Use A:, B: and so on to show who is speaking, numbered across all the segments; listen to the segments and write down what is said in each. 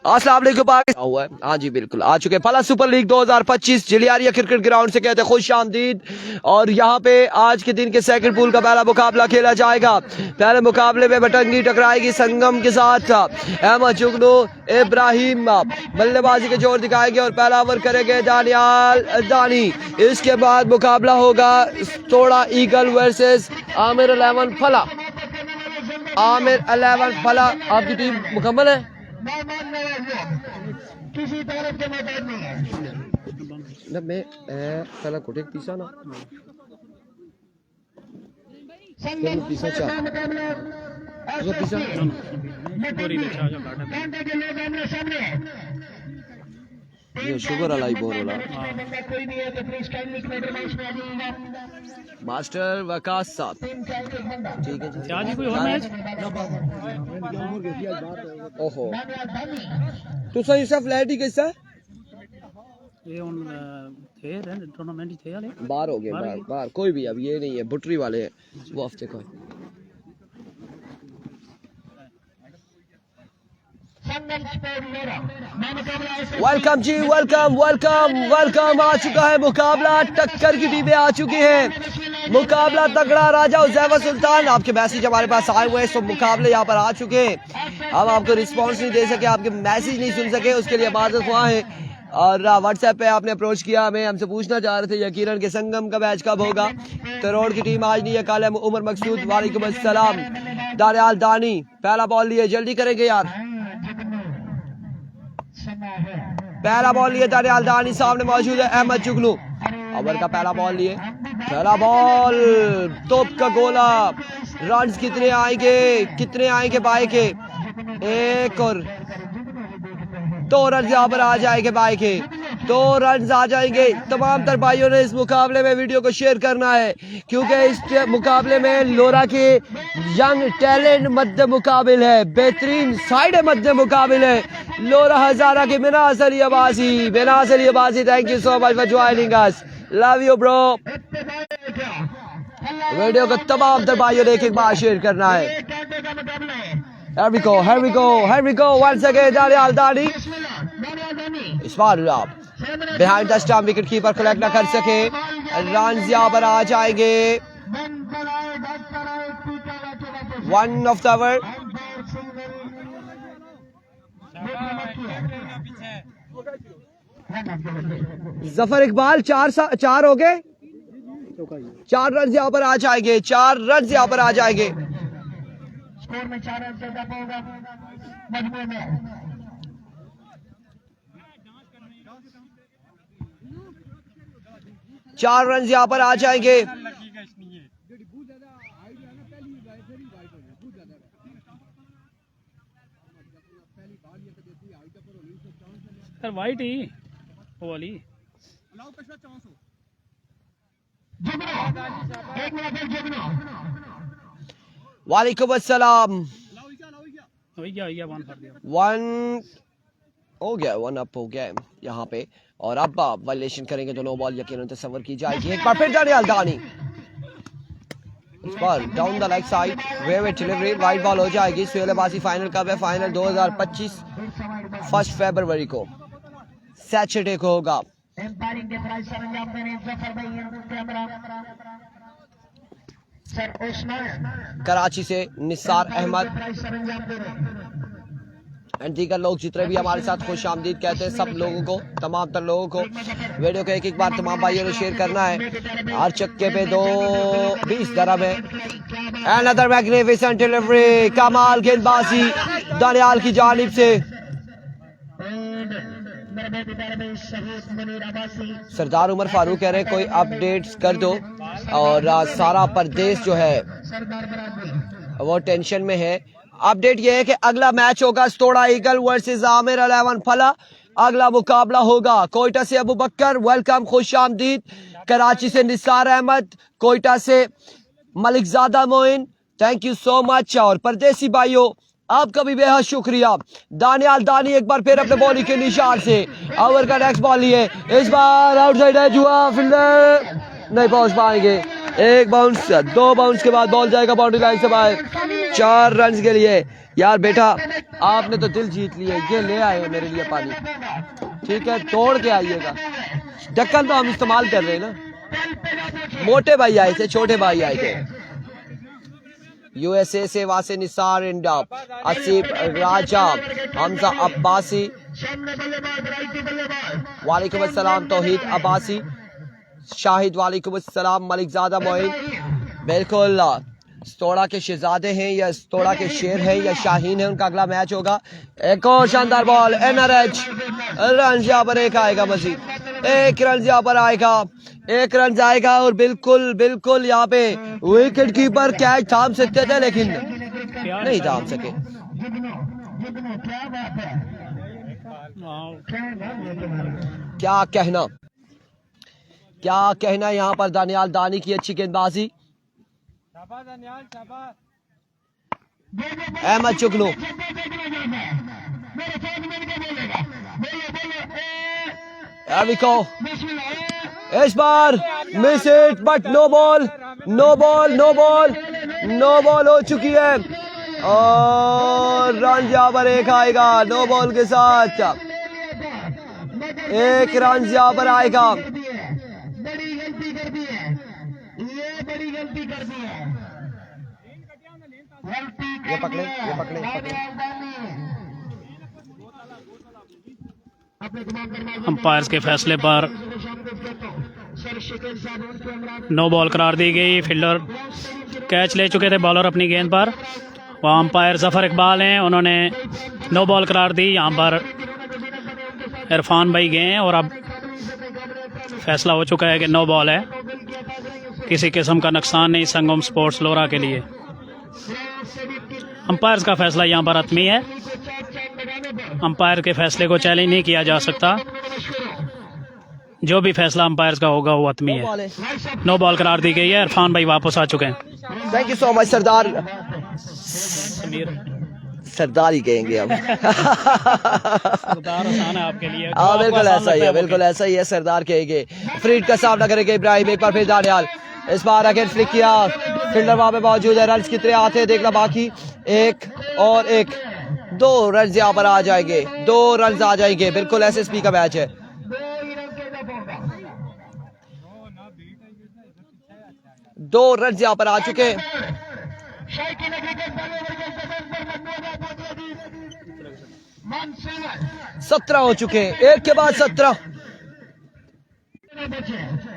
A: अस्सलाम वालेकुम पाकिस्तान हुआ है। हाँ जी बिल्कुल आ चुके फला सुपर लीग 2025 जिलियारिया क्रिकेट ग्राउंड से कहते हैं खुश आमदीद। और यहाँ पे आज के दिन के सेकंड पूल का पहला मुकाबला खेला जाएगा। पहले मुकाबले में बटंगी टकराएगी संगम के साथ। अहमद जुगनू इब्राहिम बल्लेबाजी के जोर दिखाएंगे और पहला ओवर करेंगे दानियाल दानी। इसके बाद मुकाबला होगा तोड़ा ईगल वर्सेस आमिर 11 फला। आमिर 11 फला आपकी टीम मुकम्मल है।
B: किसी तरफ के मैदान नहीं है।
A: मैं पहला कोटेक पीसा ना पीसा चाह पीसा ये शुगर अलाई बोल रहा
B: कोई भी है तो प्लीज काइंडली कमेंट बॉक्स में आ जाइएगा।
A: मास्टर वकास साहब ठीक है जी।
C: आज कोई और मैच
A: ओहो तो सही सब फ्लैट ही कैसा
C: ये उन थे टूर्नामेंट ही थे वाले
A: बाहर हो गए बाहर कोई भी अब ये नहीं है बुटरी वाले हैं वो हफ्ते को वेलकम जी वेलकम वेलकम वेलकम। आ चुका है मुकाबला टक्कर की टीमें आ चुकी हैं। मुकाबला तगड़ा राजा उज़ैफा सुल्तान आपके मैसेज हमारे पास आए हुए हैं। सब मुकाबले यहाँ पर आ चुके हैं। हम आपको रिस्पांस नहीं दे सके आपके मैसेज नहीं सुन सके उसके लिए माजरत हुआ है। और व्हाट्सएप पे आपने अप्रोच किया हमें हमसे पूछना चाह रहे थे यकीनन के संगम का मैच कब होगा। करोड़ की टीम आज नहीं है कल है। उमर मकसूद वालेकुम अस्सलाम। दानियाल दानी पहला बॉल लिए जल्दी करेंगे यार। पहला बॉल लिए दानियाल दानी सामने मौजूद है अहमद जुगनू। ओवर का पहला बॉल लिए पहला बॉल तोप का गोला। रन्स कितने आएंगे बाई के एक और 2 रन यहाँ पर आ जाएंगे बाई के 2 रन आ जाएंगे। तमाम तर भाइयों ने इस मुकाबले में वीडियो को शेयर करना है क्योंकि इस मुकाबले में लोरा के यंग टैलेंट मध्य मुकाबिल है। बेहतरीन साइड मध्य मुकाबिल है। लोरा हजारा के Minas Ali Abbasi thank you so much for joining us. Love you bro. Video को तमाम तर भाइयों ने एक बार शेयर करना है। Here we go once again Daniel Dani इस बार आप behind the stump wicket keeper collect ना कर सके। रन यहाँ पर आ जाएंगे। 1 of the over Zafar Iqbal 4 हो गए। 4 रन यहाँ पर आ जाएंगे। 4 रन यहाँ पर आ जाएंगे।
B: स्कोर में 4 रन से ज्यादा होगा मजमू में।
A: 4 रन यहाँ पर आ जाएंगे।
C: सर वाइट ही वो वाली
A: वालेकुम अस्सलाम।
C: हो गया
A: 1 हो गया 1 अप हो गया यहाँ पे। और अब आप वायलेशन करेंगे तो नो बॉल यकीनन तस्वर की जाएगी। एक बार फिर दानियाल दानी इस बार down the leg side wave delivery wide ball हो जाएगी। सुहेलबाजी फाइनल कब है? फाइनल 2025 1 फरवरी को सैटरडे को होगा। कराची से निसार अहमद एंड दीगर लोग जितने भी हमारे साथ खुश आमदीद कहते हैं सब लोगों को तमाम तर लोगों को वीडियो को एक बार तमाम भाइयों ने शेयर करना है। हर चक्के पे 20 दरम है। अनदर मैग्निफिसेंट डिलीवरी कमाल गेंदबाजी दानियाल की जानिब से। सरदार उमर फारूक कह रहे हैं कोई अपडेट्स कर दो। और सारा प्रदेश जो है वो टेंशन में है। अपडेट ये है कि अगला मैच होगा तोड़ा ईगल वर्सेस आमिर 11 फला। अगला मुकाबला होगा कोयटा से अबू बकर वेलकम खुश आमदीद। कराची से निसार अहमद, कोयटा से Malikzada Moin thank you so much. और परदेसी भाइयों आपका भी बेहद शुक्रिया। दानियाल दानी एक बार फिर अपने बॉलिंग के निशान से ओवर का नेक्स्ट बॉल लिए। इस बार आउटसाइड एज हुआ फील्डर नहीं पहुंच पाएंगे। एक बाउंस, 2 बाउंस के बाद बॉल जाएगा बाउंड्री लाइन से बाहर 4 रन के लिए। यार बेटा आपने तो दिल जीत लिए, ये ले आए मेरे लिए पानी, ठीक है तोड़ के आइएगा। ढक्कन तो हम इस्तेमाल कर रहे हैं ना, मोटे भाई आए थे, छोटे भाई आए थे। यूएसए से वासे निसार इंडा, आसिफ राजा, हमजा अब्बासी, वालेकुम अस्सलाम तौहीद अब्बासी, शाहिद वालेकुम अस्सलाम, मलिकजादा मोइन। बिल्कुल स्तोड़ा के शहजादे हैं या स्तोड़ा के शेर हैं या शाहीन है, उनका अगला मैच होगा। एक और शानदार बॉल, एनआरएच रन यहाँ पर एक आएगा, मजीद 1 रन यहाँ पर आएगा, 1 रन आएगा। और बिल्कुल बिल्कुल यहाँ पे विकेट कीपर कैच थाम सकते थे लेकिन नहीं थाम सके। क्या कहना यहाँ पर दानियाल दानी की अच्छी गेंदबाजी। अहमद चुगलू, इस बार miss it but no ball, no ball, no ball, no ball हो चुकी है और रन यहाँ पर एक आएगा। नो बॉल के साथ 1 रन यहाँ पर आएगा। ये पकड़े, ये पकड़े,
C: अंपायर्स के फैसले पर नो बॉल करार दी गई। फील्डर कैच ले चुके थे बॉलर अपनी गेंद पर, वहाँ अंपायर जफर इकबाल हैं, उन्होंने नो बॉल करार दी। यहाँ पर इरफान भाई गए हैं और अब फैसला हो चुका है कि नो बॉल है। किसी किस्म का नुकसान नहीं संगम स्पोर्ट्स लोरा के लिए। अंपायर्स का फैसला यहाँ पर हतमी है, अंपायर के फैसले को चैलेंज नहीं किया जा सकता। जो भी फैसला अंपायर्स का होगा वो हतमी है। नो बॉल करार दी गई है। इरफान भाई वापस आ चुके हैं।
A: थैंक यू सो मच सरदार, सरदार ही कहेंगे हम।
C: सरदार आसान है आपके लिए।
A: हाँ बिल्कुल ऐसा ही है, बिल्कुल ऐसा ही है, सरदार कहेंगे। फ्रीड का सामना करेंगे इब्राहिम, एक बार फिर दानियाल, इस बार अगेन फ्लिक किया, फील्डर वहां पे मौजूद है। रन कितने आते हैं देखना बाकी, 1 और 1, 2 रन यहाँ पर आ जाएंगे, 2 रन आ जाएंगे। बिल्कुल एसएसपी का मैच है। 2 रन यहाँ पर आ चुके हैं। 17 हो चुके हैं, एक के बाद 17,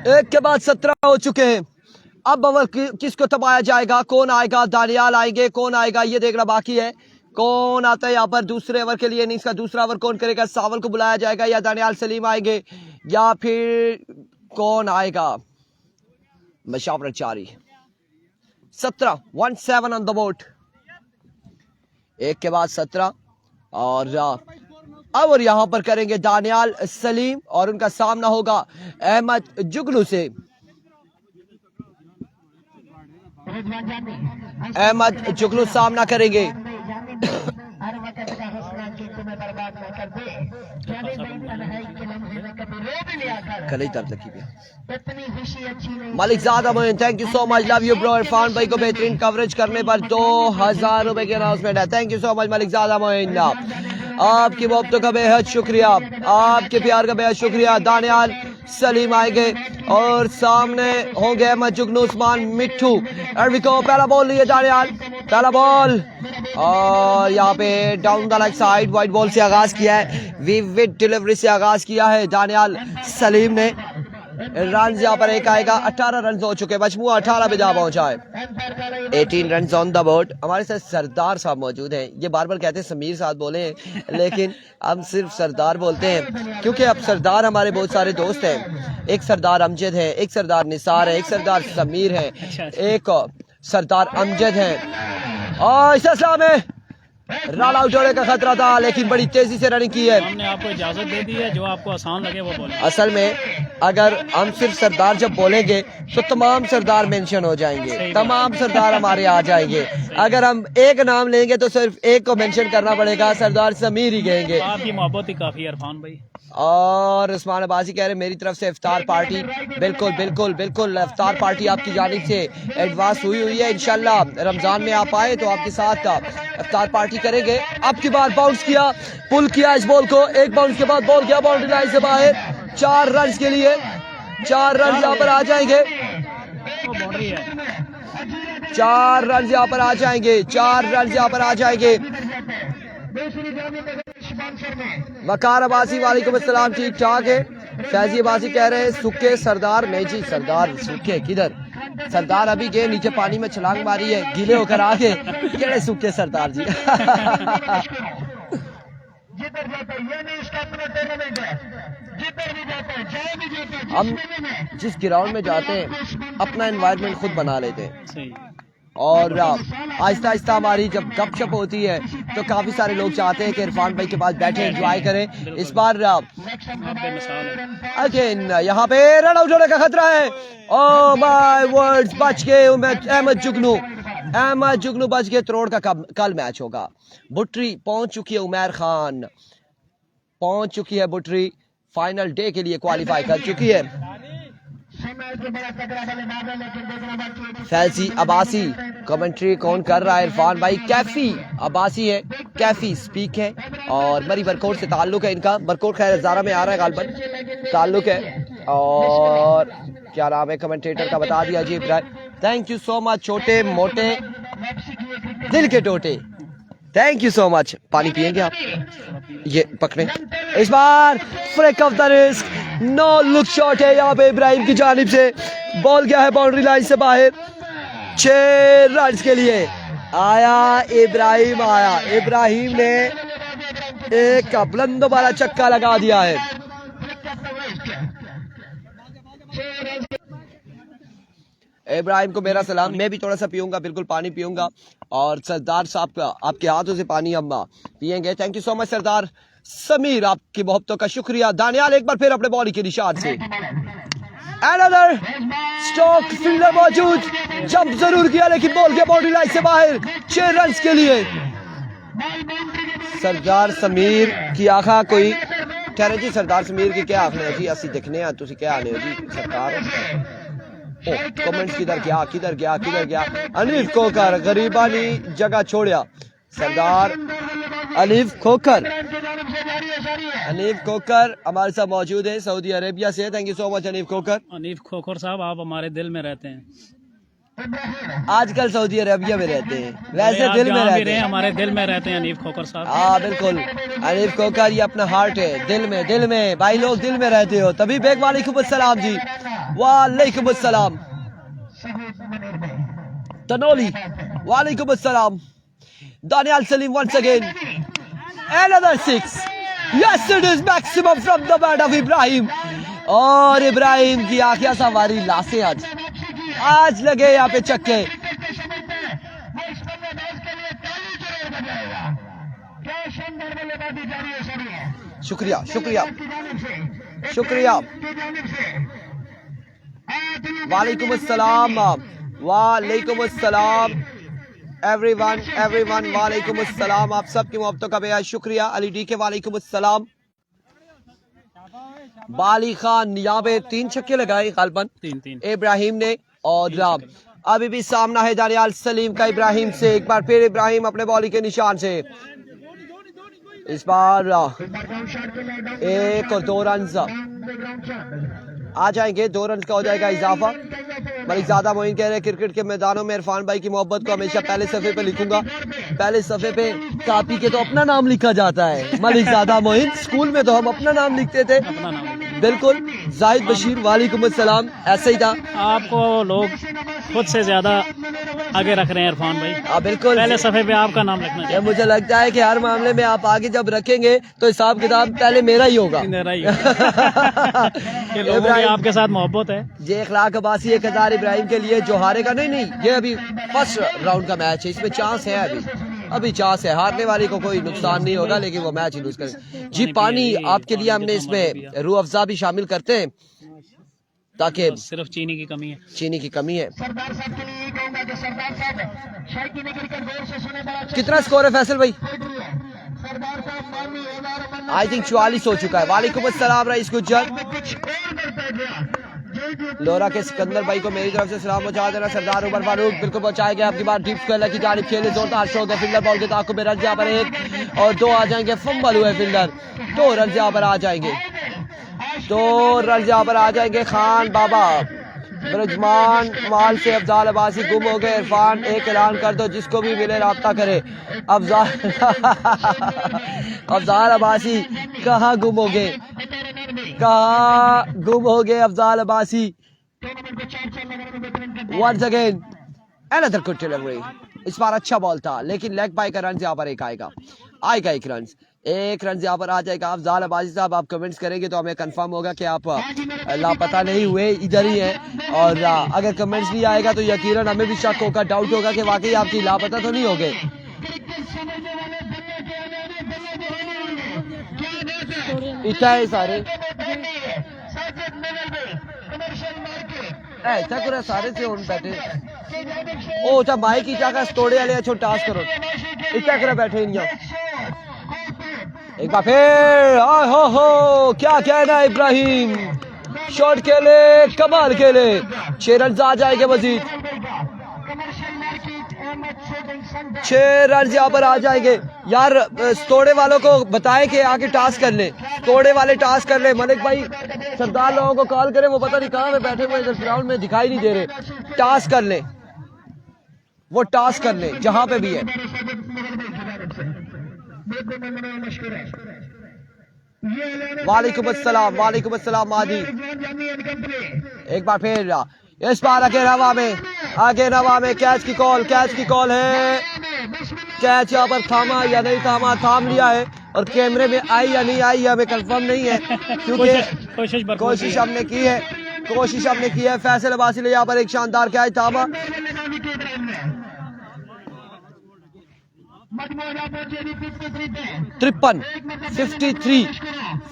A: एक के बाद 17 हो चुके हैं। अब ओवर किसको थमाया जाएगा, कौन आएगा, दानियाल आएंगे, कौन आएगा ये देखना बाकी है। कौन आता है यहाँ पर दूसरे ओवर के लिए, इनिंग्स का दूसरा ओवर कौन करेगा, सावल को बुलाया जाएगा या दानियाल सलीम आएंगे या फिर कौन आएगा। मशावरत जारी, 17 17 ऑन द बोर्ड, एक के बाद 17 और अब यहाँ पर करेंगे दानियाल सलीम और उनका सामना होगा अहमद जुगलू से। अहमद जुगलू सामना करेंगे। कल दर्द लगी Malikzada Moin, thank you so much, love you bro. Irfan भाई को बेहतरीन कवरेज करने पर 2000 रुपए की अनाउंसमेंट है। Thank you so much Malikzada Moin, आपकी मोहब्बतों का बेहद शुक्रिया, आपके प्यार का बेहद शुक्रिया। दानियाल सलीम आएंगे और सामने होंगे अहमद जुगनू, उस्मान मिट्ठू। को पहला बॉल लिए दानियाल, पहला बॉल और यहाँ पे down the leg side wide ball से आगाज किया है, विविड डिलीवरी से आगाज किया है दानियाल सलीम ने। रन यहाँ पर एक आएगा, 18 रन हो चुके, मजमूआ 18 पे जा पहुंचा है, 18 रन ऑन द बोर्ड। हमारे साथ सरदार साहब मौजूद हैं, ये बार बार कहते हैं समीर साहब बोले हैं लेकिन हम सिर्फ सरदार बोलते हैं क्योंकि अब सरदार हमारे बहुत सारे दोस्त हैं। एक सरदार अमजद है, एक सरदार निसार है, एक सरदार समीर है, एक सरदार अमजद है। और इस सिलसिला में रन आउट होने का खतरा था लेकिन बड़ी तेजी से रनिंग की है।
C: हमने आपको इजाजत दे दी है, जो आपको आसान लगे वो बोलें।
A: असल में अगर हम सिर्फ सरदार जब बोलेंगे तो तमाम सरदार मेंशन हो जाएंगे, तमाम सरदार हमारे आ जाएंगे। अगर हम एक नाम लेंगे तो सिर्फ एक को मेंशन करना पड़ेगा, सरदार समीर ही कहेंगे।
C: आपकी मोहब्बत ही काफी है इरफान भाई।
A: और उस्मान अब्बासी कह रहे मेरी तरफ से इफ्तार पार्टी, बिल्कुल बिल्कुल बिल्कुल इफ्तार पार्टी आपकी जानिब से एडवांस हुई है। इंशाल्लाह रमजान में आप आए तो आपके साथ का इफ्तार पार्टी करेंगे। अब की बार बाउंस किया, पुल किया इस बॉल को, एक बाउंस के बाद बॉल किया बाउंड्री लाइन से बाहर, 4 रन के लिए 4 रन यहाँ पर आ जाएंगे, 4 रन यहाँ पर आ जाएंगे, 4 रन यहाँ पर आ जाएंगे। वकार अब्बासी वालेकुम अस्सलाम, ठीक ठाक है। फैजी अब्बासी कह रहे हैं सूखे सरदार, नहीं जी सरदार सूखे किधर, सरदार अभी गए नीचे पानी में छलांग मारी है, गीले होकर आ गए, केड़े सूखे सरदार जी। हम जिस ग्राउंड में जाते हैं अपना एनवायरनमेंट खुद बना लेते हैं और आहिस्ता आहिस्ता हमारी जब गपशप होती है तो काफी सारे लोग चाहते हैं कि इरफान भाई के पास बैठे एंजॉय करें। इस बार अगेन यहाँ पे रन आउट होने का खतरा है। ओह माय वर्ड्स, बच गए अहमद जुगनू, अहमद जुगनू बच गए। त्रोड़ का कल मैच होगा। बुटरी पहुंच चुकी है, उमर खान पहुंच चुकी है, बुटरी फाइनल डे के लिए क्वालिफाई कर चुकी है। फैजी अब्बासी कमेंट्री कौन कर रहा है? इरफान भाई, कैफी अब्बासी है, कैफी स्पीक है और मरी बरकोट से ताल्लुक है इनका। बरकोट खैर हजारा में आ रहा है गालबन ताल्लुक है। और क्या नाम है कमेंटेटर का बता दिया जी, थैंक यू सो मच छोटे मोटे दिल के टोटे, थैंक यू सो मच। पानी पियेंगे आप? ये पकड़े। इस बार flick off the wrist, no look shot है यहाँ पे इब्राहिम की जानिब से, बॉल गया है बाउंड्री लाइन से बाहर। 6 रन के लिए आया इब्राहिम, आया इब्राहिम ने एक बुलंद वाला चक्का लगा दिया है। इब्राहिम को मेरा सलाम। मैं भी थोड़ा सा पीऊंगा, बिल्कुल पानी पीऊंगा और सरदार साहब का आपके हाथों से पानी हम पियेंगे। थैंक यू सो मच सरदार समीर, आपकी मोहब्बतों का शुक्रिया। दानियाल एक बार फिर अपने बॉलिंग के निशान से, अनदर स्टॉक फील्डर मौजूद, जंप जरूर किया लेकिन बॉल के बाउंड्री लाइन से बाहर। 6 रन के लिए सरदार समीर की आखा कोई ठहरे जी, सरदार समीर की क्या आखने जी, असि देखने हैं तुसी क्या आने हो जी सरकार। कमेंट्स किधर गया किधर गया किधर गया? अनीफ खोकर गरीबानी जगह छोड़िया, सरदार अनीफ खोकर, अनीफ खोकर हमारे साथ मौजूद है सऊदी अरेबिया से। थैंक यू सो मच अनीफ खोकर।
C: अनीफ खोकर साहब आप हमारे दिल में रहते हैं।
A: आजकल सऊदी अरेबिया में रहते हैं, वैसे दिल में रहते हैं,
C: हमारे दिल में रहते हैं अनीफ खोकर साहब।
A: हाँ बिल्कुल अनीफ खोकर, ये अपना हार्ट है, दिल में भाई लोग दिल में रहते हो तभी। बेग वालेकुम अस्सलाम जी, वालेकुम अस्सलाम। तनोली वालेकुम अस्सलाम। Daniyal Salim once again, another 6, yes it is maximum from the bat of Ibrahim. और इब्राहिम की आखिया सवारी लासे आज लगे यहाँ पे चक्के। शुक्रिया शुक्रिया शुक्रिया। वालेकुम अस्सलाम, वालेकुम अस्सलाम एवरीवन एवरीवन, वालेकुम अस्सलाम। आप सबकी मोहब्बतों का बेहद शुक्रिया। अली डी के वालेकुम अस्सलाम। बाली खान यहाँ पे 3 छक्के लगाए गालबन
C: 3
A: इब्राहिम ने। और अभी भी सामना है दानियाल सलीम का इब्राहिम से। एक बार फिर इब्राहिम अपने बॉलिंग के निशान से। इस बार 1 और 2 रन आ जाएंगे, 2 रन का हो जाएगा इजाफा। मलिकजादा मोइन कह रहे हैं क्रिकेट के मैदानों में इरफान भाई की मोहब्बत को हमेशा पहले सफे पे लिखूंगा। पहले सफे पे कापी के तो अपना नाम लिखा जाता है मलिकजादा मोइन, स्कूल में तो हम अपना नाम लिखते थे। बिल्कुल जाहिद बशीर वालेकुम अस्सलाम, ऐसे ही था।
C: आपको लोग खुद से ज्यादा आगे रख रहे हैं इरफान भाई।
A: बिल्कुल
C: पहले सफे पे आपका नाम लिखना चाहिए।
A: मुझे लगता है कि हर मामले में आप आगे जब रखेंगे तो हिसाब किताब पहले मेरा ही होगा।
C: आपके साथ मोहब्बत है।
A: ये 1 लाख अब्बासी 1000 इब्राहिम के लिए जो हारेगा। नहीं ये अभी फर्स्ट राउंड का मैच है, इसमें चांस है, अभी चांस है। हारने वाले को कोई नुकसान नहीं होगा लेकिन वो मैच ही लूज करें जी। पानी आपके लिए हमने इसमें रूह अफ़ज़ा भी शामिल करते हैं। ताकि
C: सिर्फ चीनी की कमी है।
A: चीनी की कमी है।
B: सरदार साहब के लिए कहूंगा कि सरदार साहब शायद की निकल कर गौर से सुने बड़ा
A: कितना स्कोर है फैसल भाई?
B: सरदार साहब मानी
A: आई थिंक 44 हो चुका है। वालेकुम अस्सलाम रईस गुज्जर।
B: कुछ और करता गया
A: लोरा के सिकंदर भाई को मेरी तरफ से सलाम पहुंचा देना। सरदार उमर फारूक बिल्कुल पहुंचाएंगे आपकी बात। डीप स्क्वायर की जानिब खेले जोरदार शॉट है। फील्डर बॉल के ताक़ुब में रन यहाँ पर 1 और 2 आ जाएंगे। फंबल हुए फील्डर, 2 रन यहाँ पर आ जाएंगे। 2 रन यहाँ पर आ जाएंगे। खान बाबा ब्रजमान माल से अफजाल अब्बासी गुम हो गए। इरफान एक ऐलान कर दो, जिसको भी मिले राब्ता करे। अफजाल अब्बासी कहाँ गुम हो गए, कहाँ गुम हो गए Afzal Abbasi. Once again another good delivery. इस बार अच्छा बॉल था लेकिन लेग बाय का रन यहाँ पर एक आएगा 1 रन। 1 रन यहाँ पर आ जाएगा। अफजाल अब्बासी साहब आप कमेंट्स करेंगे तो हमें कंफर्म होगा कि आप लापता नहीं हुए, इधर ही हैं। और अगर कमेंट्स नहीं आएगा तो यकीनन हमें भी शक होगा, डाउट होगा कि वाकई आपकी लापता तो नहीं हो गए। इतना है सारे ऐसा करे सारे से उन बैठे ओ अच्छा माइक की क्या तोड़े वाले अच्छो टास्क करो इतना करे बैठे नहीं। एक बार फिर हो क्या कहना इब्राहिम, शॉट खेले, कमाल खेले। 6 रन आ जाएंगे मजीद। 6 रन यहाँ पर आ जाएंगे। यार तोड़े वालों को बताएं कि आके टास्क कर ले, तोड़े वाले टास्क कर ले। मलिक भाई सरदार लोगों को कॉल करें, वो पता नहीं कहाँ पे बैठे हुए, इधर ग्राउंड में दिखाई नहीं दे रहे। टास्क कर ले, वो टास्क कर ले जहां पे भी है। वालेकुम अस्सलाम मादी। एक बार फिर इस बार आगे रवा में कैच की कॉल है। कैच यहाँ पर थामा या नहीं थामा, थाम लिया है और कैमरे में आई या नहीं आई हमें कंफर्म नहीं है क्योंकि कोशिश हमने की है। फैसल अब्बासी ने यहाँ पर एक शानदार कैच थामा।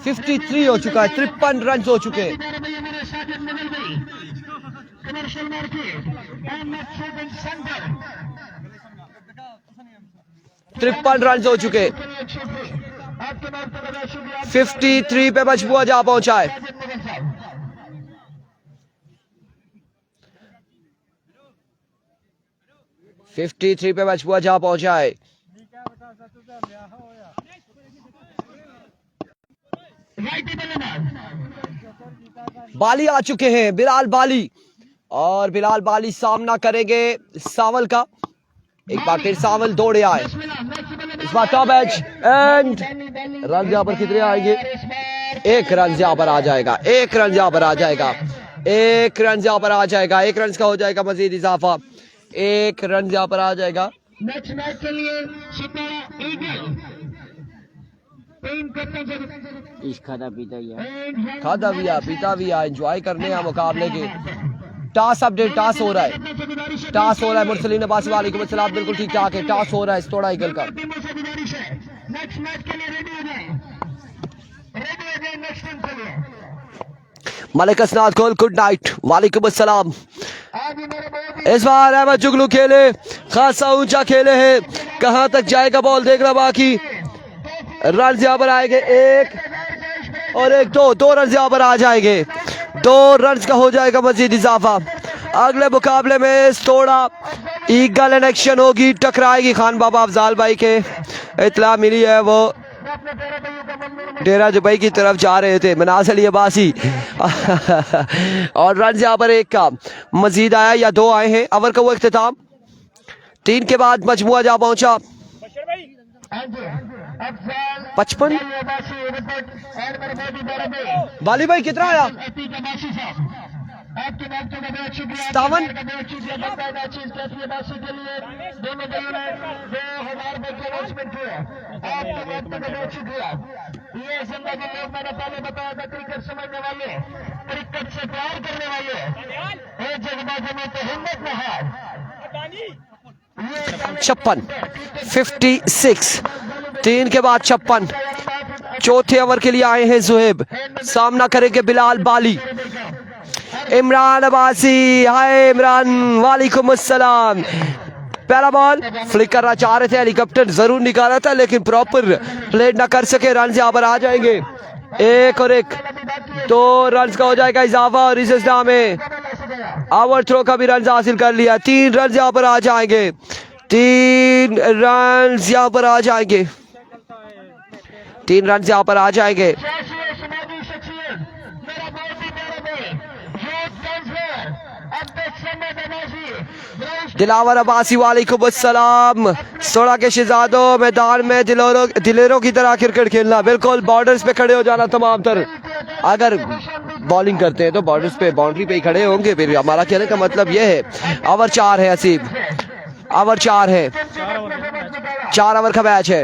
A: 53 हो चुका है। 53 रन हो चुके हैं। 53 रन हो चुके। 53 पे मजबूआ जा पहुंचा है। बाली आ चुके हैं, बिलाल बाली, और बिलाल बाली सामना करेंगे सावल का। एक बार फिर सावल दौड़े आए। इस बार टॉप एज एंड रन यहाँ पर कितने आएंगे? 1 रन यहाँ पर आ जाएगा। 1 रन यहाँ पर आ जाएगा। 1 रन यहाँ पर आ जाएगा। 1 रन का हो जाएगा मजीद इजाफा। 1 रन यहाँ पर आ जाएगा।
B: नेक्स्ट मैच के लिए
A: खादा पीता भी है एंजॉय करने हैं मुकाबले के। टास अपडेट, टास हो रहा है। मुरसलीन अब्बासी वालेकुम अस्सलाम, बिल्कुल ठीक ठाक है। टास हो रहा है थोड़ा ईगल का। मलिक असनाद कोल गुड नाइट, वालेकुम अस्सलाम। इस बार अहमद जुगलू खेले, खासा ऊंचा खेले हैं। कहां तक जाएगा बॉल देखना बाकी। रन यहाँ पर आएंगे 1 और 1 2 रन यहाँ पर आ जाएंगे। 2 रन का हो जाएगा मजीद इजाफा। अगले मुकाबले में थोड़ा ईगल एंड एक्शन होगी, टकराएगी खान बाबा अफजाल भाई के। इतला मिली है वो डेरा दुबई की तरफ जा रहे थे मनाज अली अब्बासी और रन यहाँ पर 1 का मजीद आया या 2 आए हैं। ओवर का वो इख्तिताम 3 के बाद मजमुआ जा पहुंचा 55। बाली भाई कितना आया? 57।
B: ये जिंदगी लोग मैंने पहले बताया था, क्रिकेट समझने वाले, क्रिकेट से प्यार करने वाले, एक जगह में तो हिम्मत में हार।
A: 56 3 के बाद 56। चौथे ओवर के लिए आए हैं जुहेब, सामना करेंगे बिलाल बाली। इमरान अब्बासी। हाय इमरान, वालेकुम अस्सलाम। पहला बॉल फ्लिक करना चाह रहे थे, हेलीकॉप्टर जरूर निकाला था लेकिन प्रॉपर प्लेट ना कर सके। रन यहाँ पर आ जाएंगे, एक और एक, 2 रन का हो जाएगा इजाफा और इस सिलसिला में ओवर थ्रो का भी रन हासिल कर लिया। 3 रन यहाँ पर आ जाएंगे, 3 रन यहाँ पर आ जाएंगे, 3 रन यहाँ पर आ जाएंगे। दिलावर अब्बासी वालेकुम अस्सलाम। सोड़ा के शहजादों, मैदान में दिलेरों की तरह क्रिकेट खेलना, बिल्कुल बॉर्डर्स पे खड़े हो जाना तमाम तर। अगर बॉलिंग करते हैं तो बॉर्डर्स पे, बाउंड्री पे ही खड़े होंगे। फिर हमारा कहने का मतलब यह है। ओवर 4 है हसीब, ओवर 4 है, 4 ओवर का मैच है।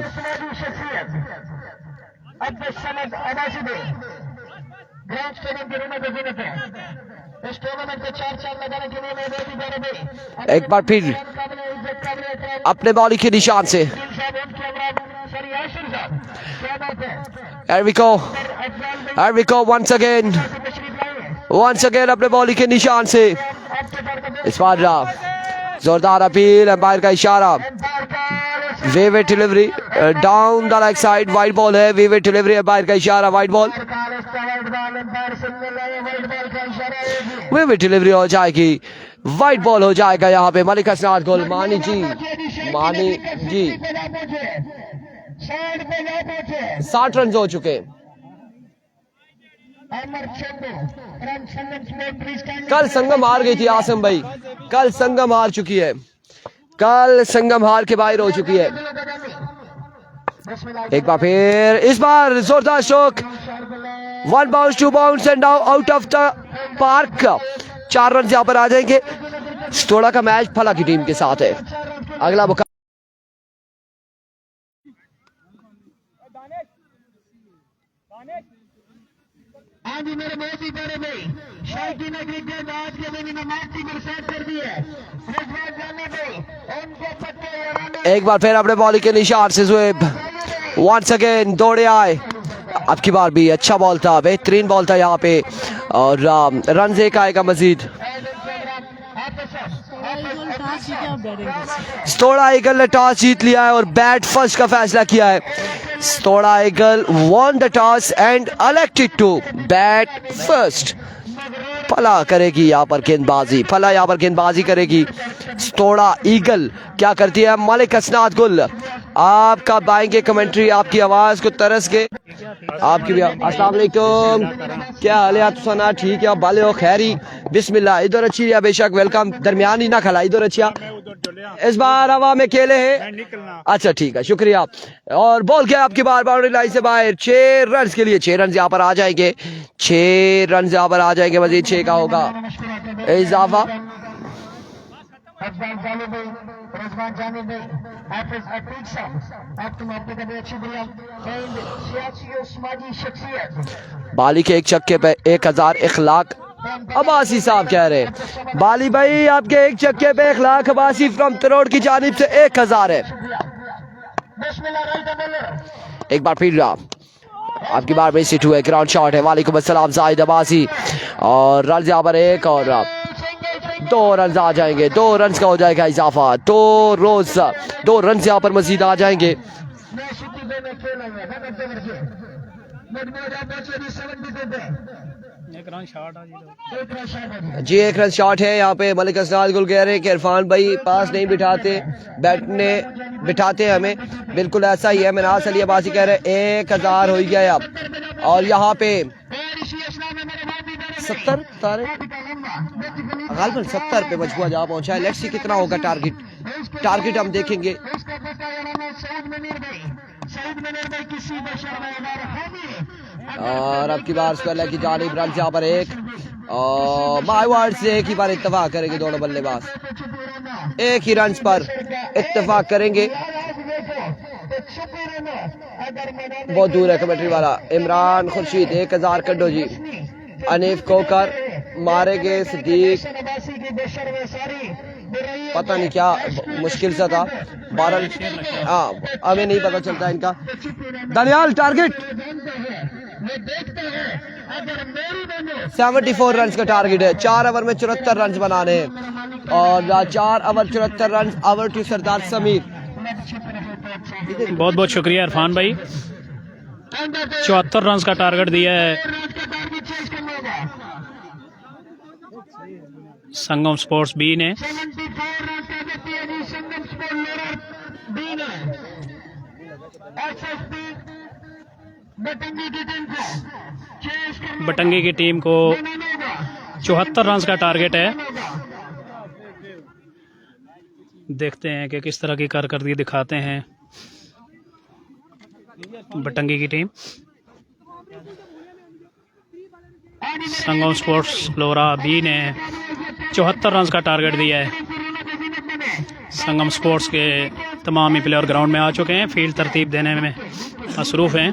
A: एक बार फिर अपने बॉलिंग के निशान से Here we go once again अपने बॉलिंग के निशान से। इस बार जोरदार अपील, अंपायर का इशारा, wayward delivery down the leg side, wide ball है, वेवेट डिलीवरी, अंपायर का इशारा, वाइड बॉल, वेवेट डिलीवरी हो जाएगी, वाइड बॉल हो जाएगा यहाँ पे। मलिक हसनात गोल, मानी जी 60 रन हो चुके। कल संगम हार गई थी आसम भाई, कल संगम हार चुकी है, कल संगम हार के बाहर हो चुकी है। एक बार फिर, इस बार जोरदार stroke, 1 bounce 2 bounce and out of the park. 4 run यहाँ पर आ जाएंगे। थोड़ा का मैच फला की टीम के साथ है। अगला मुकाबला
B: मेरे बहुत ही प्यारे भाई शौकीन क्रिकेट आज के दिन नमाज बरसात कर दी है।
A: एक बार फिर अपने बॉलिंग के निशान से ज़ुएब वंस अगेन दौड़े आए। अब की बार भी अच्छा बॉल था, बेहतरीन बॉल था यहाँ पे और रन एक आएगा मजीद। स्टोड़ा ईगल ने टॉस जीत लिया है और बैट फर्स्ट का फैसला किया है। स्टोड़ा eagle won the toss and elected to bat first। फला करेगी यहाँ पर गेंदबाजी, फला यहाँ पर गेंदबाजी करेगी स्टोड़ा ईगल। क्या करती है मलिक हसनात गुल? आपका बाएंगे कमेंट्री, आपकी आवाज को तरस के आपकी भी। अस्सलाम वालेकुम, क्या हाल है आप सुना? ठीक है, आप बाले हो खैरी? बिस्मिल्लाह। इधर अच्छी है, बेशक वेलकम। दरमियान ही ना खला, इधर अच्छा। इस बार हवा में खेले हैं, अच्छा ठीक है, शुक्रिया। और बॉल क्या आपकी बार बाउंड्री लाइन से बाहर। 6 रन के लिए 6 रन यहाँ पर आ जाएंगे, 6 रन यहाँ पर आ जाएंगे, मजीद 6 का होगा इजाफा। बाली के एक छक्के पे 1000 इखलाक अब्बासी साहब कह रहे हैं। बाली भाई आपके एक छक्के पे 1 लाख अब्बासी फ्रॉम तरोड़ की जानिब से 1000 है। एक बार फिर आपकी बार में सिट हुए, ग्राउंड शॉट है। वालेकुम अस्सलाम जाहिद अब्बासी और रन यहाँ पर 1 और 2 रन आ जाएंगे, 2 रन का हो जाएगा इजाफा। 2 रन यहाँ पर मजीद आ जाएंगे। जी 1 रन शॉट है यहाँ पे। मलिक हसनात गुल कह रहे हैं कि इरफान भाई पास नहीं बिठाते, बैठने बिठाते हमें, बिल्कुल ऐसा ही है। मिनास अली अब्बासी कह रहे हैं 1000 हो गया अब। और यहाँ पे 70 गालबन 70 पे मजबूआ जा पहुंचा है। लेट्स सी कितना होगा टारगेट हम देखेंगे। और अब की बार स्पेलर की जानिब रन यहाँ पर 1 और माय वर्ड से एक ही बार इत्तेफाक करेंगे दोनों बल्लेबाज, एक ही रन पर इत्तेफाक करेंगे। बहुत दूर है कमेंट्री वाला इमरान खुर्शीद 1000 कड्डो जी। अनीफ कोकर मारेंगे, सिद्दीक पता नहीं क्या मुश्किल सा था, 12 हाँ हमें नहीं पता चलता इनका। दनियाल टारगेट
B: अगर मेरी बने
A: 74 रन का टारगेट है। 4 ओवर में 74 रन बनाने हैं और 4 ओवर 74 रन। ओवर टू सरदार समीर।
C: बहुत बहुत शुक्रिया इरफान भाई, 74 रन का टारगेट दिया है संगम स्पोर्ट्स बी ने।
B: 74 रन का देती है जी संगम स्पोर्ट लोअर बी ने एसएसपी बटंगी की टीम को चेस करने
C: बटंगी की टीम को
B: होगा।
C: 74 रन का टारगेट है। देखते हैं कि किस तरह की कारकर्दगी दिखाते हैं बटंगी की टीम। संगम स्पोर्ट्स लोरा बी ने 74 रन का टारगेट दिया है। संगम स्पोर्ट्स के तमाम ही प्लेयर ग्राउंड में आ चुके हैं, फील्ड तरतीब देने में मसरूफ़ हैं।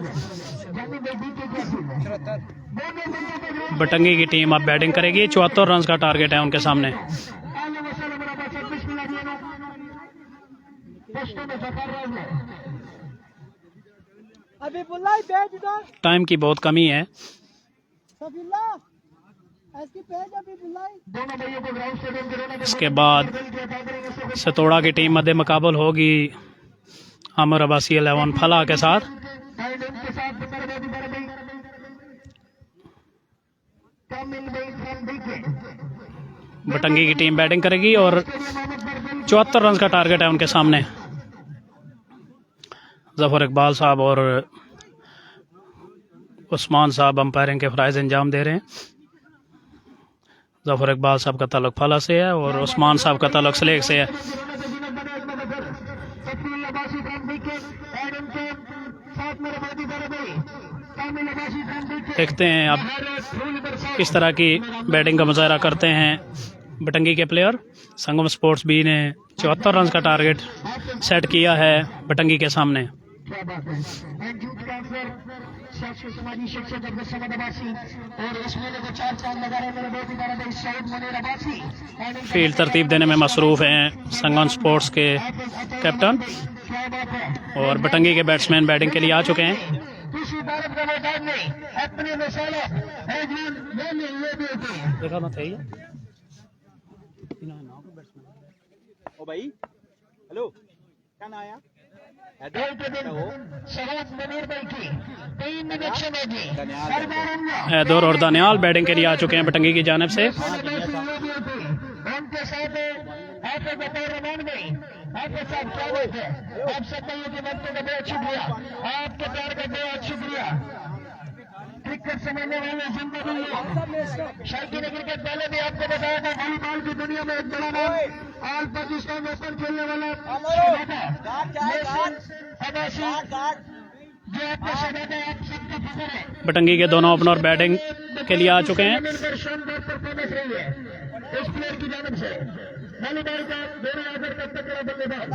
C: बटंगी की टीम अब बैटिंग करेगी। 74 रन का टारगेट है उनके सामने।
D: अभी बुल्लाई पेज इधर
C: टाइम की बहुत कमी है।
D: सफीला ऐसी पेज अभी बुल्लाई।
C: इसके बाद सतोड़ा की टीम मध्य मुकाबल होगी अमर अब्बासी 11 फला के साथ। बटंगी की टीम बैटिंग करेगी और 74 रन का टारगेट है उनके सामने। जफर इकबाल साहब और उस्मान साहब अंपायरिंग के फ़राइज़ अंजाम दे रहे हैं। जफर इकबाल साहब का ताल्लुक फला से है और उस्मान साहब का ताल्लुक सलेख से है। देखते हैं अब किस तरह की बैटिंग का मुजाहरा करते हैं बटंगी के प्लेयर। संगम स्पोर्ट्स बी ने 74 रन का टारगेट सेट किया है बटंगी के सामने। फील्ड तरतीब देने में मसरूफ़ हैं संगम स्पोर्ट्स के कैप्टन और बटंगी के बैट्समैन बैटिंग के लिए आ चुके हैं। देखा मत है
D: ओ भाई हेलो क्या ना आया
C: हैदर और दानियाल बैटिंग के लिए आ चुके हैं बटंगी की जानिब से।
B: उनके साथ आपको बता रमान नहीं आपके साथ क्या बात है। आप सबका ये कि वक्त का बहुत शुक्रिया, आपके प्यार का बहुत शुक्रिया। क्रिकेट समझने वाले जिंदगी शायकी ने क्रिकेट पहले भी आपको बताया था, वॉलीबॉल की दुनिया में एक बड़ा नाम ऑल पाकिस्तान ओपन खेलने वाला जो आपको शहजादा है, आप सबका फखर है।
C: बटंगी के दोनों ओपनर बैटिंग के लिए आ चुके हैं।
B: शानदार परफॉर्मेंस रही है इस प्लेयर की जानब से। वॉलीबॉल का 2000 का तकड़ा बल्लेबाज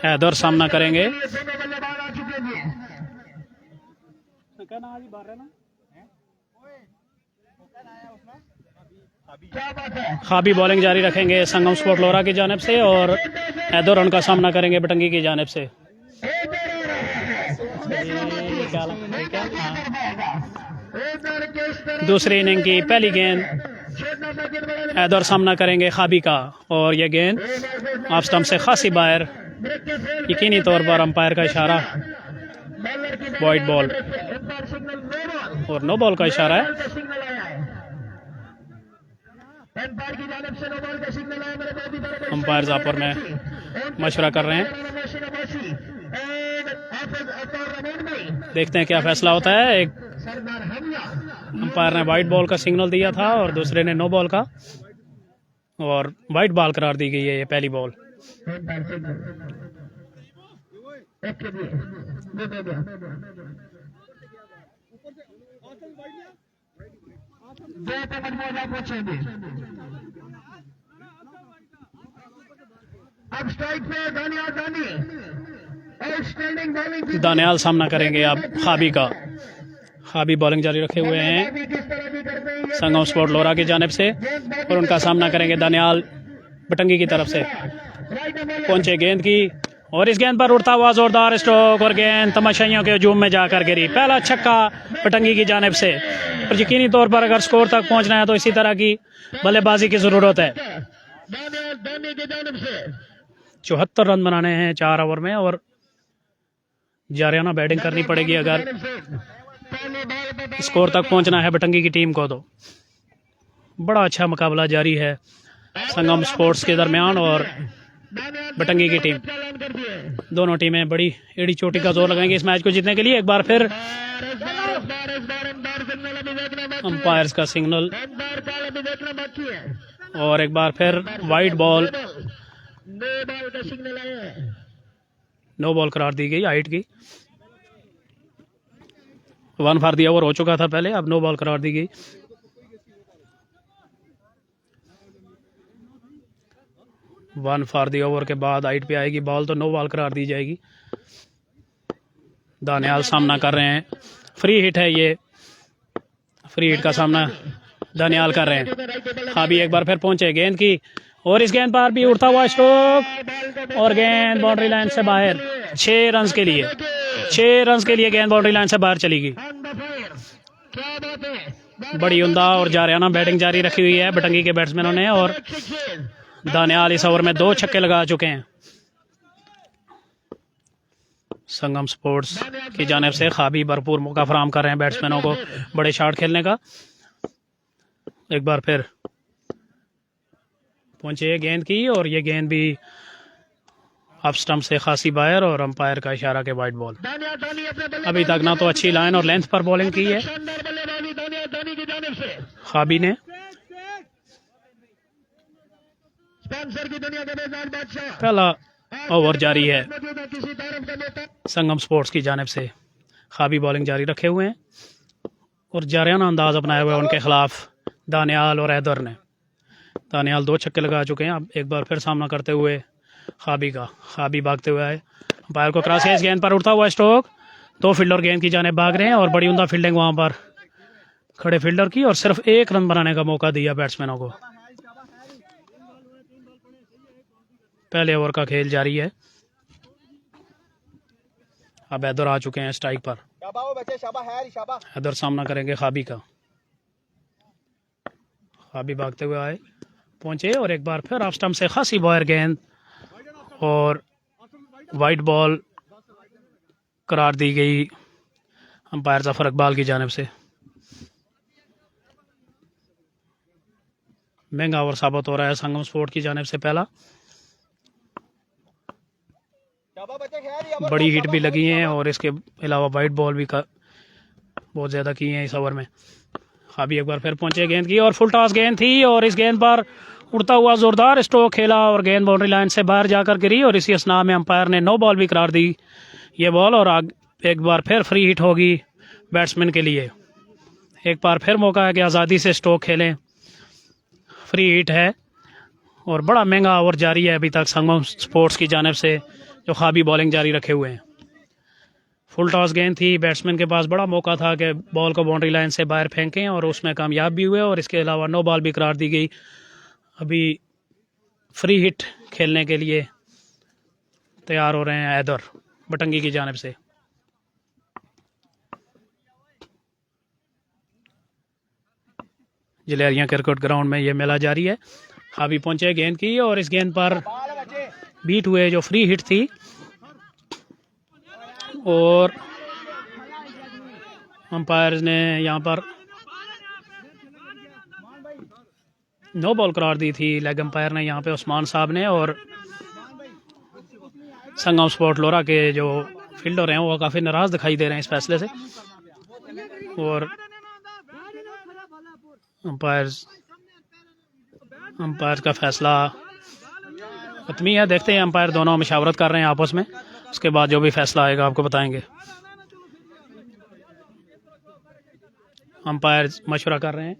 C: हैदर सामना करेंगे। खाबी बॉलिंग जारी रखेंगे संगम स्पोर्ट लोरा की जानिब से और हैदर उनका सामना करेंगे बटंगी की जानिब से। दूसरी इनिंग की पहली गेंद हैदर सामना करेंगे खाबी का और यह गेंद ऑफ स्टंप से खासी बाहर, यकीनी तौर पर अंपायर का इशारा वाइड बॉल और नो बॉल का इशारा है। अंपायर आपस में मशवरा कर रहे हैं, देखते हैं क्या फैसला होता है। एक अंपायर ने वाइड बॉल का सिग्नल दिया था और दूसरे ने नो बॉल का, और वाइड बॉल करार दी गई है ये पहली बॉल।
B: अब स्ट्राइक पे
C: दानियाल सामना करेंगे अब खाबी का। खाबी बॉलिंग जारी रखे हुए हैं संगम स्पोर्ट लोरा की जानिब से और उनका सामना करेंगे दानियाल बटंगी की तरफ से। पहुंचे गेंद की और इस गेंद पर उड़ता हुआ जोरदार स्ट्रोक और गेंद तमाशाइयों के हजूम में जाकर गिरी। पहला छक्का पटंगी की जानिब से। और यकीनी तौर पर अगर स्कोर तक पहुंचना है तो इसी तरह की बल्लेबाजी की जरूरत है। 74 रन बनाने हैं 4 ओवर में और जारियाना बैटिंग करनी पड़ेगी अगर स्कोर तक पहुंचना है बटंगी की टीम को। तो बड़ा अच्छा मुकाबला जारी है संगम स्पोर्ट्स के दरमियान और बटंगी की टीम। दोनों टीमें बड़ी एड़ी चोटी का जोर लगाएंगी इस मैच को जीतने के लिए। एक बार फिर अंपायर्स का सिग्नल और एक बार फिर वाइड बॉल, नो बॉल करार दी गई हाइट की। 1 फॉर द ओवर हो चुका था पहले, अब नो बॉल करार दी गई। वन फॉर द ओवर के बाद हाइट पे आएगी बॉल तो नो बॉल करार दी जाएगी। दानियाल सामना कर रहे हैं, फ्री हिट है ये, फ्री हिट का सामना दानियाल कर रहे हैं। हाँ भी एक बार फिर पहुंचे गेंद की और इस गेंद पर भी उड़ता हुआ स्ट्रोक और गेंद बाउंड्री लाइन से बाहर। 6 रन के लिए, 6 रन के लिए गेंद बाउंड्री लाइन से बाहर चली गई। बड़ी उम्दा और जारियाना बैटिंग जारी रखी हुई है बटंगी के बैट्समैनों ने और दानियाल इस ओवर में 2 छक्के लगा चुके हैं। संगम स्पोर्ट्स की जानिब से खाबी भरपूर मौका फराहम कर रहे हैं बैट्समैनों को बड़े शॉट खेलने का। एक बार फिर पहुंचे गेंद की और ये गेंद भी अप स्टंप से खासी बाहर और अंपायर का इशारा के वाइड बॉल। अभी तक ना तो अच्छी लाइन और लेंथ पर बॉलिंग की है खाबी ने। पहला ओवर जारी है संगम स्पोर्ट्स की जानिब से। खाबी बॉलिंग जारी रखे हुए हैं और जारियाना अंदाज अपनाया हुआ है उनके खिलाफ दानियाल और हैदर ने। दानियाल 2 छक्के लगा चुके हैं। अब एक बार फिर सामना करते हुए खाबी का, खाबी भागते हुए आए, अंपायर को क्रॉस है। इस गेंद पर उड़ता हुआ स्ट्रोक, 2 फील्डर गेंद की जानिब भाग रहे हैं और बड़ी उम्दा फील्डिंग वहां पर खड़े फील्डर की और सिर्फ 1 रन बनाने का मौका दिया बैट्समैनों को। पहले ओवर का खेल जारी है। अब हैदर आ चुके हैं स्ट्राइक पर। हैदर सामना करेंगे खाबी का। खाबी भागते हुए आए, पहुंचे और एक बार फिर ऑफ स्टंप से खासी बॉयर गेंद और वाइड बॉल करार दी गई अंपायर जफर इकबाल की जानिब से। महंगा ओवर साबित हो रहा है संगम स्पोर्ट की जानिब से पहला। बड़ी हिट भी लगी हैं और इसके अलावा वाइड बॉल भी बहुत ज़्यादा की हैं इस ओवर में। अभी एक बार फिर पहुंचे गेंद की और फुल टॉस गेंद थी और इस गेंद पर उड़ता हुआ जोरदार स्ट्रोक खेला और गेंद बाउंड्री लाइन से बाहर जाकर गिरी और इसी असना में अंपायर ने नो बॉल भी करार दी ये बॉल। और एक बार फिर फ्री हिट होगी बैट्समैन के लिए। एक बार फिर मौका है कि आज़ादी से स्ट्रोक खेलें, फ्री हिट है और बड़ा महंगा ओवर जारी है अभी तक संगम स्पोर्ट्स की जानिब से जो खाबी बॉलिंग जारी रखे हुए हैं। फुल टॉस गेंद थी, बैट्समैन के पास बड़ा मौका था कि बॉल को बाउंड्री लाइन से बाहर फेंकें और उसमें कामयाब भी हुए और इसके अलावा नो बॉल भी करार दी गई। अभी फ्री हिट खेलने के लिए तैयार हो रहे हैं हैदर बटंगी की जानिब से। जलेरिया क्रिकेट ग्राउंड में ये मेला जारी है। अभी पहुंचे गेंद की और इस गेंद पर बीट हुए जो फ्री हिट थी और अंपायर ने यहाँ पर नो बॉल करार दी थी लेग अंपायर ने यहाँ पे उस्मान साहब ने। और संगम स्पोर्ट लोरा के जो फील्डर हैं वो काफ़ी नाराज़ दिखाई दे रहे हैं इस फैसले से और अंपायर का फैसला हतमी है। देखते हैं, अंपायर दोनों मशावरत कर रहे हैं आपस में, उसके बाद जो भी फैसला आएगा आपको बताएंगे। अंपायर मशवरा कर रहे हैं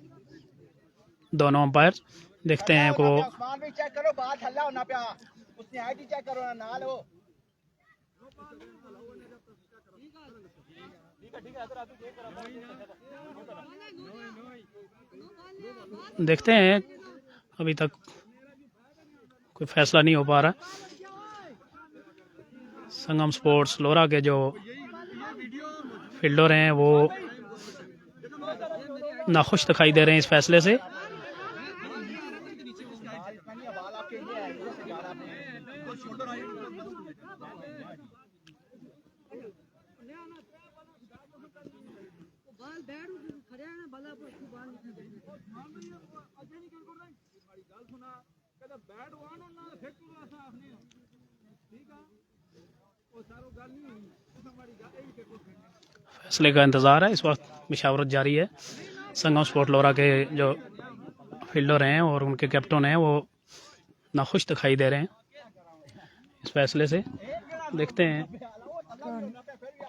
C: दोनों अंपायर, देखते हैं को देखते हैं, अभी तक कोई फैसला नहीं हो पा रहा। संगम स्पोर्ट्स लोरा के जो फील्डर हैं वो नाखुश दिखाई दे रहे हैं इस फैसले से। फैसले का इंतज़ार है, इस वक्त मशावरत जारी है। संगम स्पोर्ट लोरा के जो फील्डर हैं और उनके कैप्टन हैं वो नाखुश दिखाई दे रहे हैं इस फैसले से। देखते हैं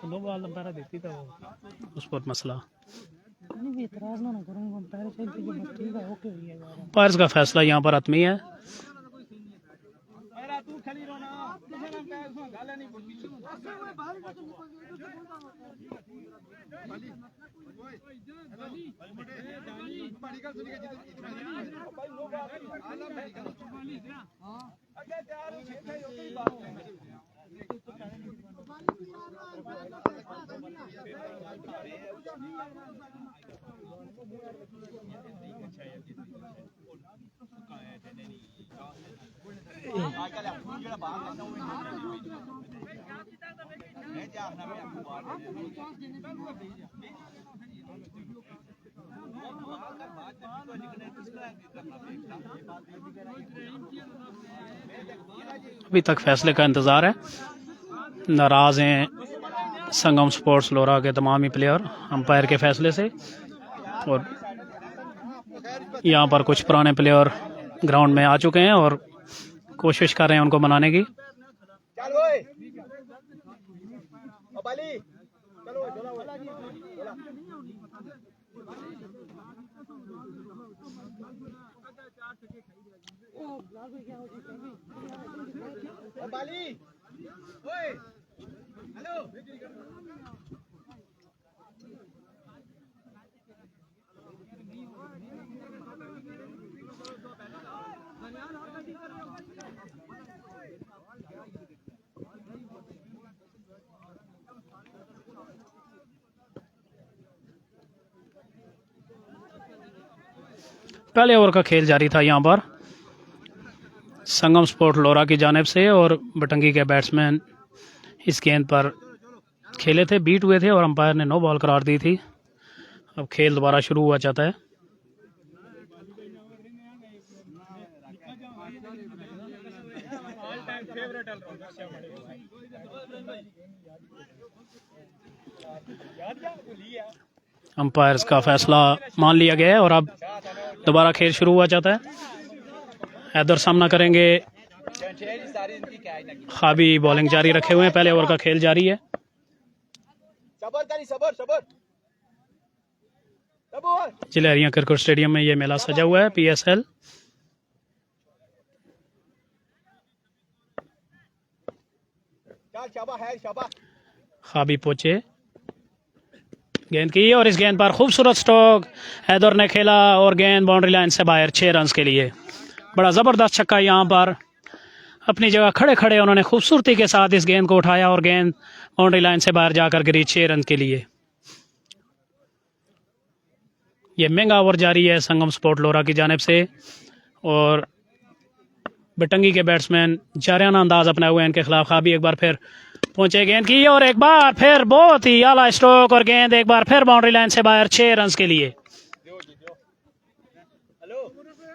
C: दो बॉल अंपायर देती था वो उस पर मसला। अंपायर्स का फैसला यहाँ पर हतमी है। अभी तक फैसले का इंतज़ार है। नाराज़ हैं संगम स्पोर्ट्स लोरा के तमाम ही प्लेयर अंपायर के फैसले से, और यहाँ पर कुछ पुराने प्लेयर ग्राउंड में आ चुके हैं और कोशिश कर रहे हैं उनको मनाने की। पहले ओवर का खेल जारी था यहाँ पर संगम स्पोर्ट लोरा की जानिब से, और बटंगी के बैट्समैन इस गेंद पर खेले थे, बीट हुए थे और अंपायर ने नो बॉल करार दी थी। अब खेल दोबारा शुरू हुआ चाहता है। अंपायर्स का फैसला मान लिया गया है और अब दोबारा खेल शुरू हुआ चाहता है। हैदर सामना करेंगे, खाबी बॉलिंग जारी रखे हुए हैं। पहले ओवर का खेल जारी है। चिल्हरियां क्रिकेट स्टेडियम में ये मेला सजा हुआ है, PSL। खाबी पहुंचे, गेंद की और इस गेंद पर खूबसूरत स्ट्रोक हैदर ने खेला और गेंद बाउंड्री लाइन से बाहर 6 रन के लिए। बड़ा ज़बरदस्त छक्का यहाँ पर, अपनी जगह खड़े खड़े उन्होंने खूबसूरती के साथ इस गेंद को उठाया और गेंद बाउंड्री लाइन से बाहर जाकर गिरी 6 रन के लिए। ये महंगा ओवर जारी है संगम स्पोर्ट लोरा की जानिब से और बटंगी के बैट्समैन जारियाना अंदाज अपनाए हुए हैं इनके खिलाफ। खाबी एक बार फिर पहुंचे, गेंद की और एक बार फिर बहुत ही आला स्ट्रोक और गेंद एक बार फिर बाउंड्री लाइन से बाहर 6 रन के लिए।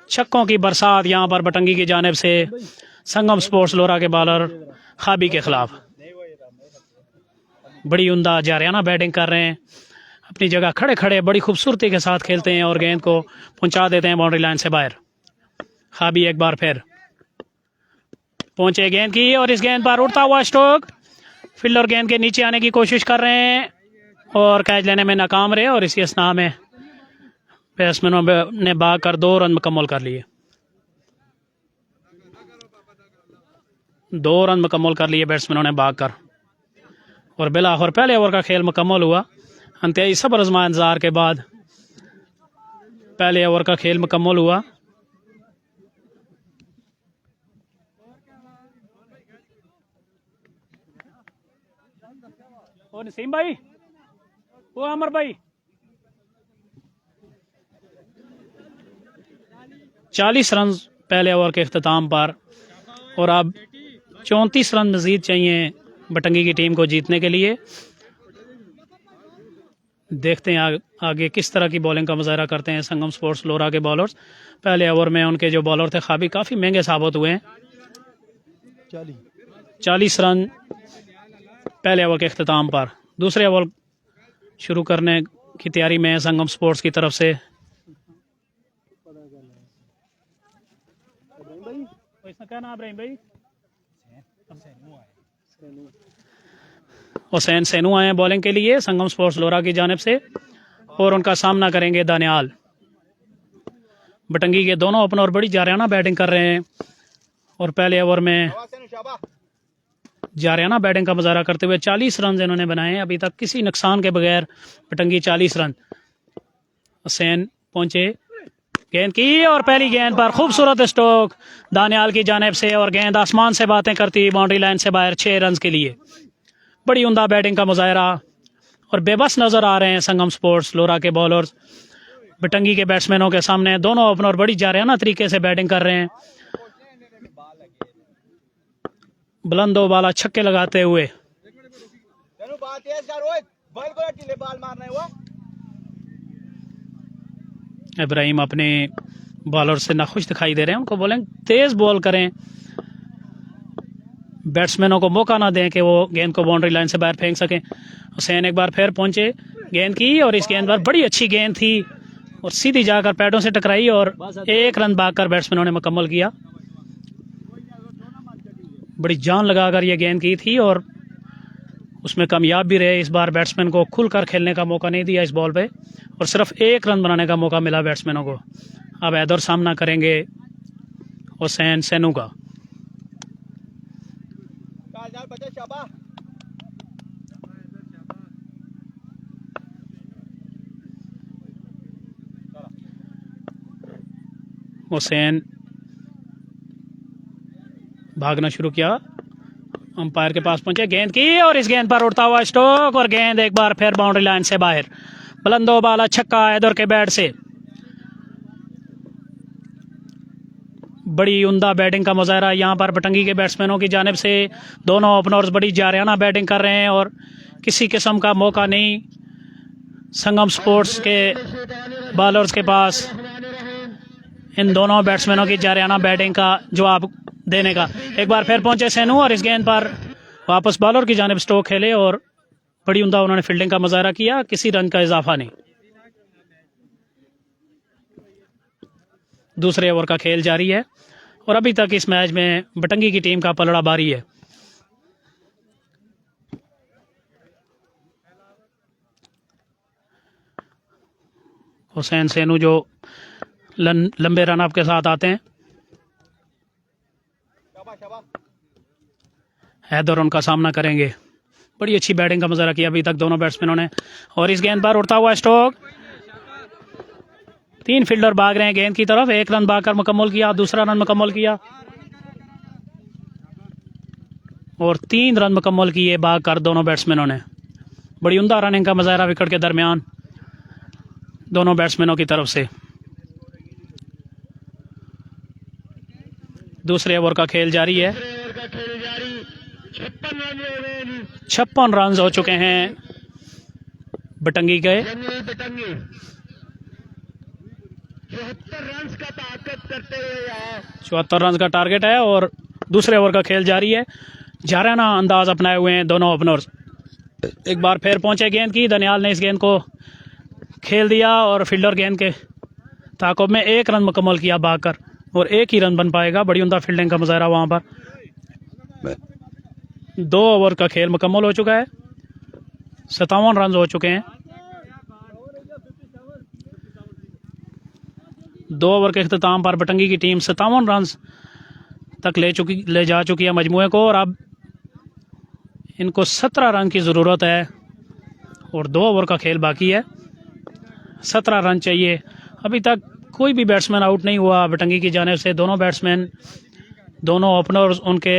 C: छक्कों की बरसात यहाँ पर बटंगी की जानिब से संगम स्पोर्ट्स लोरा के बॉलर खाबी के खिलाफ। बड़ी उम्दा जारियाना बैटिंग कर रहे हैं, अपनी जगह खड़े खड़े बड़ी खूबसूरती के साथ खेलते हैं और गेंद को पहुंचा देते हैं बाउंड्री लाइन से बाहर। खाबी एक बार फिर पहुंचे, गेंद की और इस गेंद पर उड़ता हुआ स्ट्रोक, फील्डर गेंद के नीचे आने की कोशिश कर रहे हैं और कैच लेने में नाकाम रहे और इसी असना में बैट्समैनों ने भाग कर 2 रन मुकम्मल कर लिए। 2 रन मुकम्मल कर लिए बैट्समैनों ने भाग कर और बिलाखिर पहले ओवर का खेल मुकम्मल हुआ। इंतहाई सब्र आज़मा इंतजार के बाद पहले ओवर का खेल मुकम्मल हुआ। ओ नसीम भाई, ओ अमर भाई, 40 रन पहले ओवर के अख्ताम पर और अब 34 रन मजीद चाहिए बटंगी की टीम को जीतने के लिए। देखते हैं आगे किस तरह की बॉलिंग का मुजाहरा करते हैं संगम स्पोर्ट्स लोरा के बॉलर्स। पहले ओवर में उनके जो बॉलर थे काफ़ी महंगे साबित हुए हैं। 40 रन पहले ओवर के अख्ताम पर। दूसरे ओवर शुरू करने की तैयारी में संगम स्पोर्ट्स की तरफ से। क्या नाम इब्राहिम भाई? हुसैन सैनू आए हैं बॉलिंग के लिए संगम स्पोर्ट्स लोरा की जानिब से और उनका सामना करेंगे दानियाल। बटंगी के दोनों ओपनर बड़ी जारियाना बैटिंग कर रहे हैं और पहले ओवर में जारियाना बैटिंग का मुजाहरा करते हुए 40 रन इन्होंने बनाए हैं अभी तक किसी नुकसान के बगैर। बटंगी 40 रन। हुसैन पहुंचे, गेंद की और पहली गेंद पर खूबसूरत स्ट्रोक दानियाल की जानिब से और गेंद आसमान से बातें करती बाउंड्री लाइन से बाहर 6 रन के लिए। बड़ी उम्दा बैटिंग का मुजाहरा और बेबस नजर आ रहे हैं संगम स्पोर्ट्स लोरा के बॉलर्स बटंगी के बैट्समैनों के सामने। दोनों ओपनर बड़ी जारियाना तरीके से बैटिंग कर रहे हैं। बुलंदो बाला छक्के लगाते हुए इब्राहिम अपने बॉलर से नाखुश दिखाई दे रहे हैं। उनको बोलें तेज बॉल करें, बैट्समैनों को मौका ना दें कि वो गेंद को बाउंड्री लाइन से बाहर फेंक सकें। हुसैन एक बार फिर पहुंचे, गेंद की और इस गेंद पर बड़ी अच्छी गेंद थी और सीधी जाकर पैडों से टकराई और 1 रन भागकर बैट्समैनों ने मुकम्मल किया। बड़ी जान लगाकर ये गेंद की थी और उसमें कामयाब भी रहे। इस बार बैट्समैन को खुलकर खेलने का मौका नहीं दिया इस बॉल पे और सिर्फ 1 रन बनाने का मौका मिला बैट्समैनों को। अब हैदर सामना करेंगे हुसैन सैनू का। हुसैन भागना शुरू किया, अंपायर के पास पहुंचे, गेंद की और इस गेंद पर उड़ता हुआ स्ट्रोक और गेंद एक बार फिर बाउंड्री लाइन से बाहर। बुलंदो बाला छक्का हैदर के बैट से। बड़ी उम्दा बैटिंग का मुजाहरा यहाँ पर बटंगी के बैट्समैनों की जानिब से। दोनों ओपनर्स बड़ी जारियाना बैटिंग कर रहे हैं और किसी किस्म का मौका नहीं संगम स्पोर्ट्स के बॉलर्स के पास इन दोनों बैट्समैनों की जारियाना बैटिंग का जवाब देने का। एक बार फिर पहुंचे सैनू और इस गेंद पर वापस बॉलर की जानिब स्ट्रोक खेले और बड़ी उम्दा उन्होंने फील्डिंग का मुजाहरा किया। किसी रन का इजाफा नहीं। दूसरे ओवर का खेल जारी है और अभी तक इस मैच में बटंगी की टीम का पलड़ा भारी है। हुसैन सैनू जो लंबे रन अप के साथ आते हैं, हैदर उनका सामना करेंगे। बड़ी अच्छी बैटिंग का मुजाहरा किया अभी तक दोनों बैट्समैनों ने और इस गेंद पर उड़ता हुआ स्ट्रोक। 3 फील्डर भाग रहे हैं गेंद की तरफ। 1 रन भागकर मुकम्मल किया, दूसरा रन मुकम्मल किया और 3 रन मुकम्मल किए भागकर दोनों बैट्समैनों ने। बड़ी उम्दा रनिंग का मुजाहरा विकेट के दरमियान दोनों बैट्समैनों की तरफ से। दूसरे ओवर का खेल जारी है। 56 रन हो चुके हैं बटंगी के। 74 रन का टारगेट है और दूसरे ओवर का खेल जारी है। जारियाना अंदाज अपनाए हुए हैं दोनों ओपनर्स। एक बार फिर पहुंचे गेंद की, दानियाल ने इस गेंद को खेल दिया और फील्डर गेंद के ताक़ुब में 1 रन मुकम्मल किया भागकर और 1 ही रन बन पाएगा। बड़ी उम्दा फील्डिंग का मुजाहरा वहां पर। 2 ओवर का खेल मुकम्मल हो चुका है। 57 रन हो चुके हैं। 2 ओवर के अख्ताम पर बटंगी की टीम 57 रन तक ले जा चुकी है मजमूए को और अब इनको 17 रन की ज़रूरत है और 2 ओवर का खेल बाकी है। 17 रन चाहिए। अभी तक कोई भी बैट्समैन आउट नहीं हुआ बटंगी की जानिब से। दोनों बैट्समैन, दोनों ओपनर्स उनके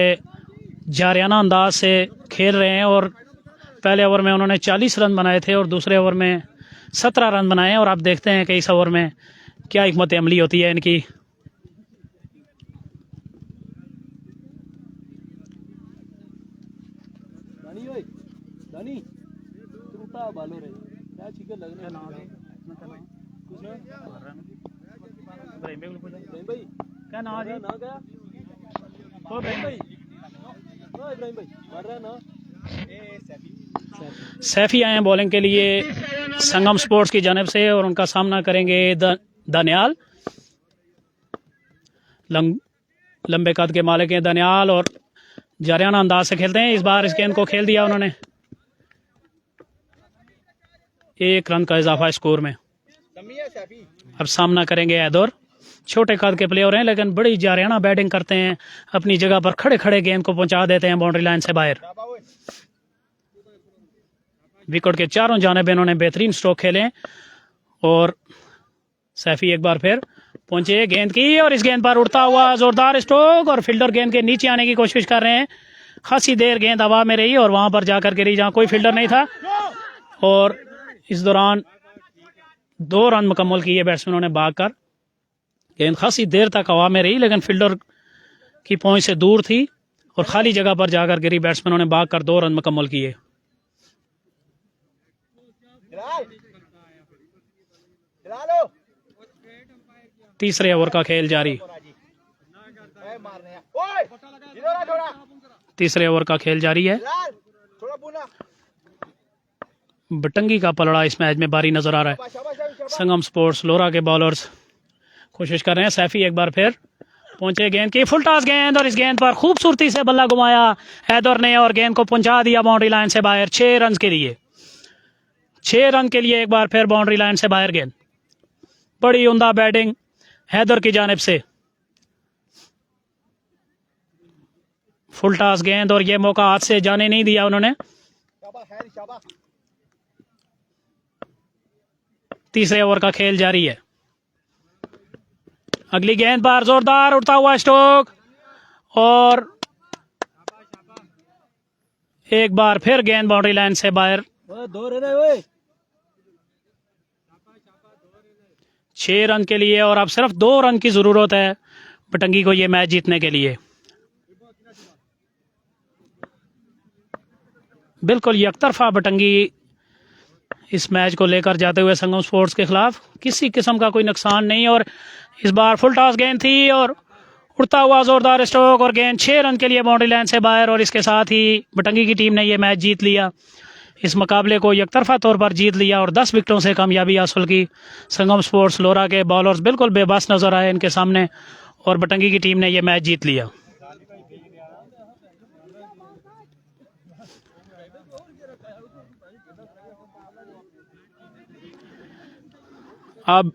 C: जारियाना अंदाज से खेल रहे हैं और पहले ओवर में उन्होंने 40 रन बनाए थे और दूसरे ओवर में 17 रन बनाए। और आप देखते हैं कि इस ओवर में क्या हिकमत अमली होती है इनकी। क्या नाम है सैफी आए हैं बॉलिंग के लिए संगम स्पोर्ट्स की जानिब से और उनका सामना करेंगे दानियाल। लंबे कद के मालिक हैं दानियाल और जारियाना अंदाज से खेलते हैं। इस बार इस गेंद को खेल दिया उन्होंने। 1 रन का इजाफा स्कोर में। अब सामना करेंगे हैदर। छोटे कद के प्लेयर हैं लेकिन बड़ी जारियाना बैटिंग करते हैं। अपनी जगह पर खड़े खड़े गेंद को पहुंचा देते हैं बाउंड्री लाइन से बाहर। विकेट के चारों जानिब इन्होंने बेहतरीन स्ट्रोक खेले और सैफी एक बार फिर पहुंचे गेंद की और इस गेंद पर उड़ता हुआ जोरदार स्ट्रोक और फील्डर गेंद के नीचे आने की कोशिश कर रहे हैं। खासी देर गेंद हवा में रही और वहां पर जाकर गिरी जहां कोई फील्डर नहीं था और इस दौरान 2 रन मुकम्मल किए बैट्समैनों ने भागकर। गेंद खासी देर तक हवा में रही लेकिन फील्डर की पहुंच से दूर थी और खाली जगह पर जाकर गिरी। बैट्समैनों ने भागकर 2 रन मुकम्मल किए। तीसरे ओवर का खेल जारी। तीसरे ओवर का खेल जारी है। बटंगी का पलड़ा इस मैच में भारी नजर आ रहा है। संगम स्पोर्ट्स लोरा के बॉलर्स कोशिश कर रहे हैं। सैफी एक बार फिर पहुंचे गेंद की फुल टॉस गेंद और इस गेंद पर खूबसूरती से बल्ला घुमाया हैदर ने और गेंद को पहुंचा दिया बाउंड्री लाइन से बाहर। 6 रन के लिए 6 रन के लिए एक बार फिर बाउंड्री लाइन से बाहर गेंद। बड़ी उम्दा बैटिंग हैदर की जानिब से। फुल टॉस गेंद और ये मौका हाथ से जाने नहीं दिया उन्होंने। तीसरे ओवर का खेल जारी है। अगली गेंद पर जोरदार उड़ता हुआ स्ट्रोक और एक बार फिर गेंद बाउंड्री लाइन से बाहर। 6 रन के लिए और अब सिर्फ 2 रन की जरूरत है बटंगी को ये मैच जीतने के लिए। बिल्कुल यकतरफा बटंगी इस मैच को लेकर जाते हुए संगम स्पोर्ट्स के खिलाफ। किसी किस्म का कोई नुकसान नहीं और इस बार फुल टॉस गेंद थी और उड़ता हुआ जोरदार स्ट्रोक और गेंद 6 रन के लिए बाउंड्री लाइन से बाहर और इसके साथ ही बटंगी की टीम ने यह मैच जीत लिया। इस मुकाबले को यकतरफा तौर पर जीत लिया और 10 विकेटों से कामयाबी हासिल की। संगम स्पोर्ट्स लोरा के बॉलर्स बिल्कुल बेबस नजर आए इनके सामने और बटंगी की टीम ने यह मैच जीत लिया। अब